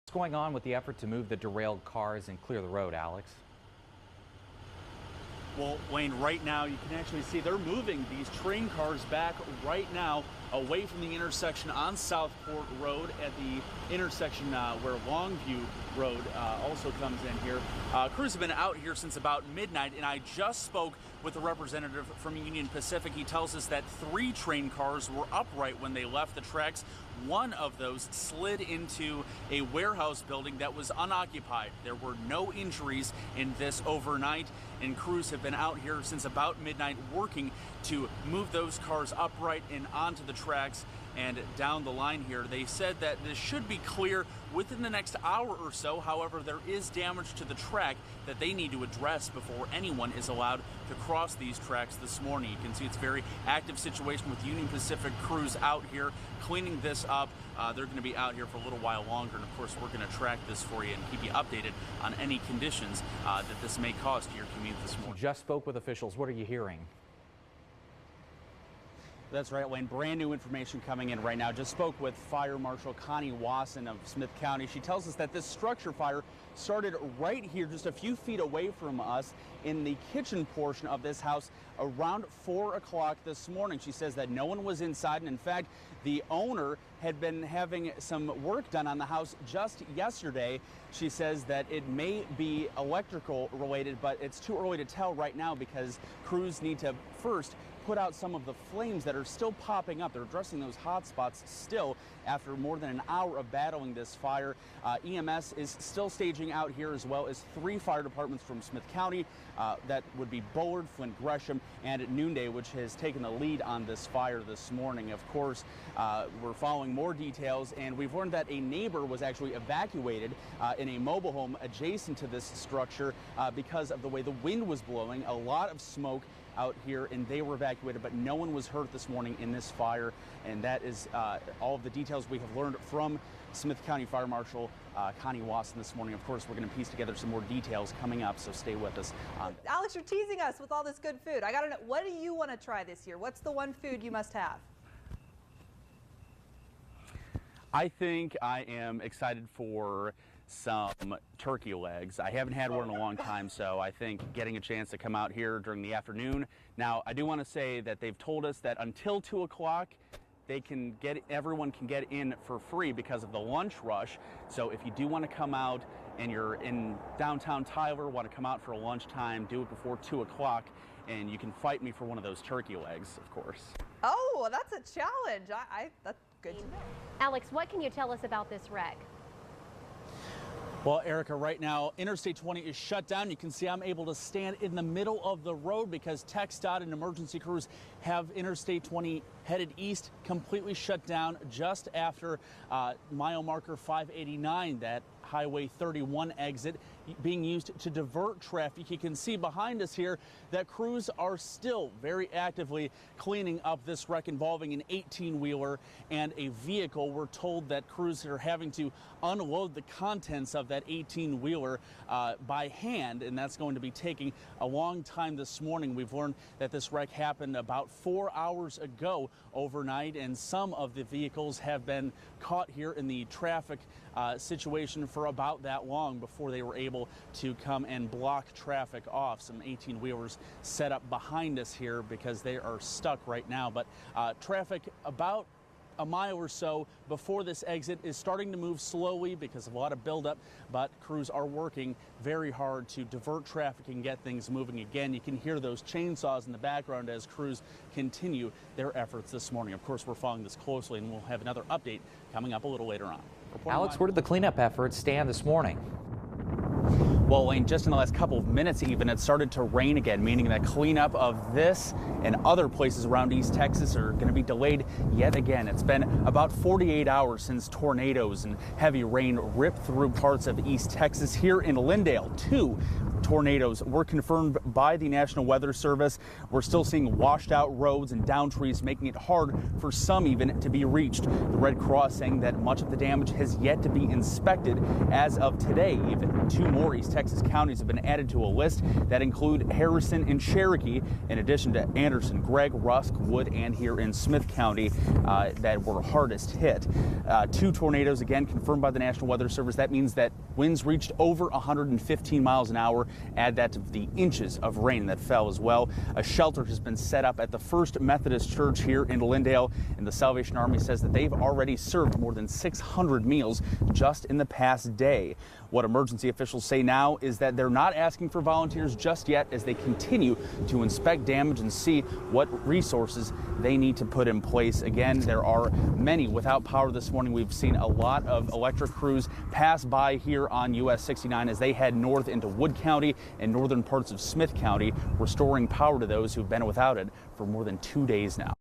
What's going on with the effort to move the derailed cars and clear the road, Alex? Well, Wayne, right now you can actually see they're moving these train cars back right now away from the intersection on Southport Road at the intersection where Longview Road also comes in here. Crews have been out here since about midnight, and I just spoke with a representative from Union Pacific. He tells us that 3 train cars were upright when they left the tracks. One of those slid into a warehouse building that was unoccupied. There were no injuries in this overnight, and crews have been out here since about midnight working to move those cars upright and onto the tracks and down the line here. They said that this should be clear within the next hour or so. However, there is damage to the track that they need to address before anyone is allowed to cross these tracks this morning. You can see it's a very active situation with Union Pacific crews out here cleaning this up. They're going to be out here for a little while longer, and of course we're going to track this for you and keep you updated on any conditions that this may cause to your commute this morning. You just spoke with officials. What are you hearing? That's right, Wayne. Brand new information coming in right now. Just spoke with Fire Marshal Connie Wasson of Smith County. She tells us that this structure fire started right here, just a few feet away from us in the kitchen portion of this house around 4 o'clock this morning. She says that no one was inside, and in fact, the owner had been having some work done on the house just yesterday. She says that it may be electrical related, but it's too early to tell right now because crews need to first put out some of the flames that are still popping up. They're addressing those hot spots still after more than an hour of battling this fire. EMS is still staging out here, as well as 3 fire departments from Smith County. That would be Bullard, Flint, Gresham, and Noonday, which has taken the lead on this fire this morning. Of course, we're following more details, and we've learned that a neighbor was actually evacuated in a mobile home adjacent to this structure because of the way the wind was blowing. A lot of smoke out here, and they were evacuated, but no one was hurt this morning in this fire. And that is all of the details we have learned from Smith County Fire Marshal Connie Wasson this morning. Of course, we're going to piece together some more details coming up, so stay with us. Alex, you're teasing us with all this good food. I got to know, what do you want to try this year? What's the one food you must have? I think I am excited for some turkey legs. I haven't had one in a long time, so I think getting a chance to come out here during the afternoon. Now, I do want to say that they've told us that until 2 o'clock, everyone can get in for free because of the lunch rush. So if you do want to come out and you're in downtown Tyler, want to come out for a lunchtime, do it before 2 o'clock, and you can fight me for one of those turkey legs, of course. Oh, well, that's a challenge. That's good to know. Alex, what can you tell us about this wreck? Well, Erica, right now, Interstate 20 is shut down. You can see I'm able to stand in the middle of the road because TxDOT and emergency crews have Interstate 20 headed east completely shut down just after mile marker 589, that Highway 31 exit being used to divert traffic. You can see behind us here that crews are still very actively cleaning up this wreck involving an 18-wheeler and a vehicle. We're told that crews are having to unload the contents of that 18-wheeler by hand, and that's going to be taking a long time this morning. We've learned that this wreck happened about 4 hours ago overnight, and some of the vehicles have been caught here in the traffic situation for about that long before they were able to come and block traffic off. Some 18-wheelers set up behind us here because they are stuck right now. But traffic about a mile or so before this exit is starting to move slowly because of a lot of buildup, but crews are working very hard to divert traffic and get things moving again. You can hear those chainsaws in the background as crews continue their efforts this morning. Of course, we're following this closely, and we'll have another update coming up a little later on. Alex, where did the cleanup efforts stand this morning? Well, Wayne, just in the last couple of minutes even, it started to rain again, meaning that cleanup of this and other places around East Texas are going to be delayed yet again. It's been about 48 hours since tornadoes and heavy rain ripped through parts of East Texas. Here in Lindale, 2 tornadoes were confirmed by the National Weather Service. We're still seeing washed out roads and downed trees, making it hard for some even to be reached. The Red Cross saying that much of the damage has yet to be inspected as of today. Even 2 more East Texas Texas counties have been added to a list that include Harrison and Cherokee, in addition to Anderson, Gregg, Rusk, Wood, and here in Smith County that were hardest hit. 2 tornadoes, again, confirmed by the National Weather Service. That means that winds reached over 115 miles an hour. Add that to the inches of rain that fell as well. A shelter has been set up at the First Methodist Church here in Lindale, and the Salvation Army says that they've already served more than 600 meals just in the past day. What emergency officials say now is that they're not asking for volunteers just yet, as they continue to inspect damage and see what resources they need to put in place. Again, there are many without power this morning. We've seen a lot of electric crews pass by here on US 69 as they head north into Wood County and northern parts of Smith County, restoring power to those who've been without it for more than 2 days now.